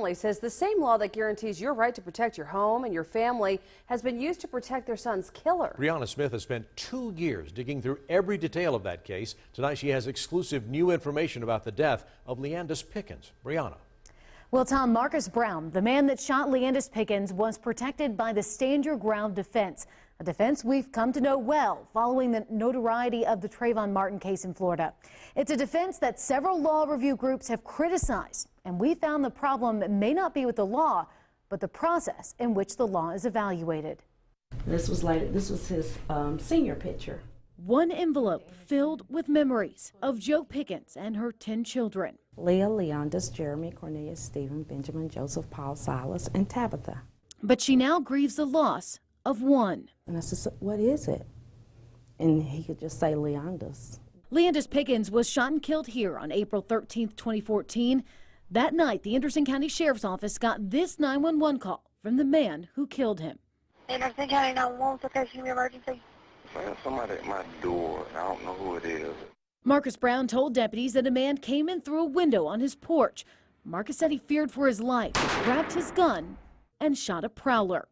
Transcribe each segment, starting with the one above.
family says the same law that guarantees your right to protect your home and your family has been used to protect their son's killer. Brianna Smith has spent 2 years digging through every detail of that case. Tonight she has exclusive new information about the death of Leandis Pickens. Brianna. Well, Tom, Marcus Brown, the man that shot Leandis Pickens, was protected by the Stand Your Ground defense, a defense we've come to know well following the notoriety of the Trayvon Martin case in Florida. It's a defense that several law review groups have criticized, and we found the problem may not be with the law, but the process in which the law is evaluated. This was his senior picture. One envelope filled with memories of Jo Pickens and her 10 children. Leah, Leandis, Jeremy, Cornelius, Stephen, Benjamin, Joseph, Paul, Silas, and Tabitha. But she now grieves the loss of one. And I said, what is it? And he could just say Leandis. Leandis Pickens was shot and killed here on April 13th, 2014. That night, the Anderson County Sheriff's Office got this 911 call from the man who killed him. Anderson County 911, location of emergency. Man, somebody at my door. I don't know who it is. Marcus Brown told deputies that a man came in through a window on his porch. Marcus said he feared for his life, grabbed his gun, and shot a prowler.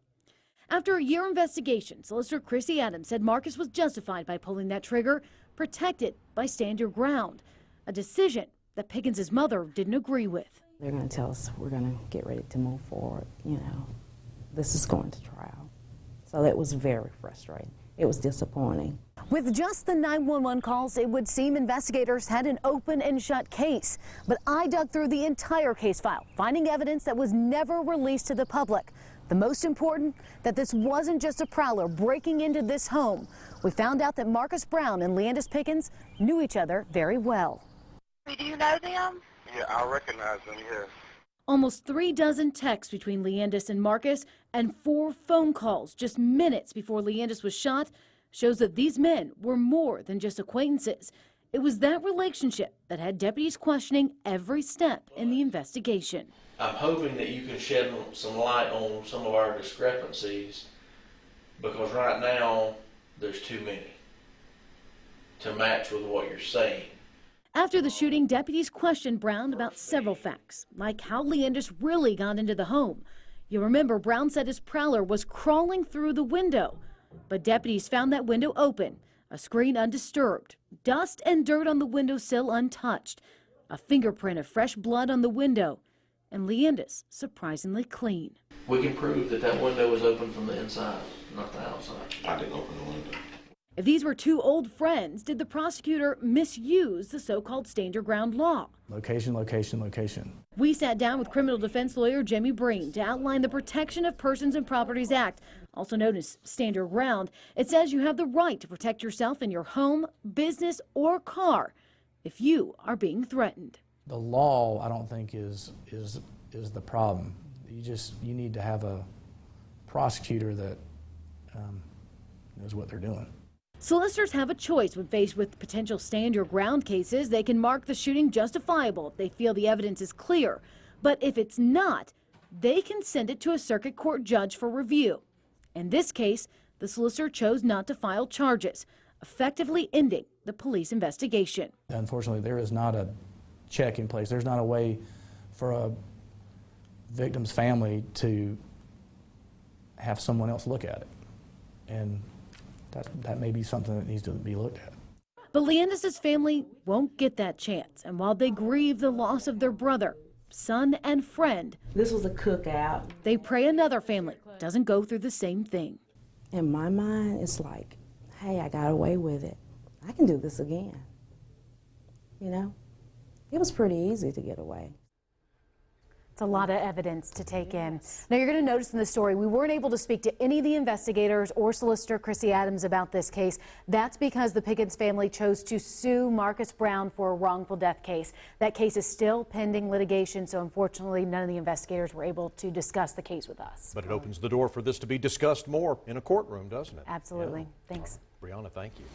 After a year investigation, Solicitor Chrissy Adams said Marcus was justified by pulling that trigger, protected by Stand Your Ground, a decision that Pickens' mother didn't agree with. They're going to tell us we're going to get ready to move forward. You know, this is going to trial. So that was very frustrating. It was disappointing. With just the 911 calls, it would seem investigators had an open and shut case. But I dug through the entire case file, finding evidence that was never released to the public. The most important, that this wasn't just a prowler breaking into this home. We found out that Marcus Brown and Leandis Pickens knew each other very well. Do you know them? Yeah, I recognize them, yes. Almost 3 dozen texts between Leandis and Marcus and 4 phone calls just minutes before Leandis was shot shows that these men were more than just acquaintances. It was that relationship that had deputies questioning every step in the investigation. I'm hoping that you can shed some light on some of our discrepancies, because right now there's too many to match with what you're saying. After the shooting, deputies questioned Brown about several facts, like how Leandis really got into the home. You'll remember Brown said his prowler was crawling through the window, but deputies found that window open, a screen undisturbed, dust and dirt on the windowsill untouched, a fingerprint of fresh blood on the window, and Leandis surprisingly clean. We can prove that that window was open from the inside, not the outside. I didn't open the window. If these were 2 old friends, did the prosecutor misuse the so-called Stand Your Ground law? Location, location, location. We sat down with criminal defense lawyer Jimmy Breen to outline the Protection of Persons and Properties Act, also known as Stand Your Ground. It says you have the right to protect yourself in your home, business, or car if you are being threatened. The law, I don't think, is the problem. You need to have a prosecutor that knows what they're doing. Solicitors have a choice when faced with potential Stand Your Ground cases. They can mark the shooting justifiable if they feel the evidence is clear. But if it's not, they can send it to a circuit court judge for review. In this case, the solicitor chose not to file charges, effectively ending the police investigation. Unfortunately, there is not a check in place. There's not a way for a victim's family to have someone else look at it. And that may be something that needs to be looked at. But Leandis' family won't get that chance. And while they grieve the loss of their brother, son, and friend, This was a cookout. they pray another family doesn't go through the same thing. In my mind, it's like, hey, I got away with it. I can do this again. You know? It was pretty easy to get away. It's a lot of evidence to take in. Now, you're going to notice in the story, we weren't able to speak to any of the investigators or Solicitor Chrissy Adams about this case. That's because the Pickens family chose to sue Marcus Brown for a wrongful death case. That case is still pending litigation, so unfortunately, none of the investigators were able to discuss the case with us. But it opens the door for this to be discussed more in a courtroom, doesn't it? Absolutely. Yeah. Thanks. Brianna, thank you.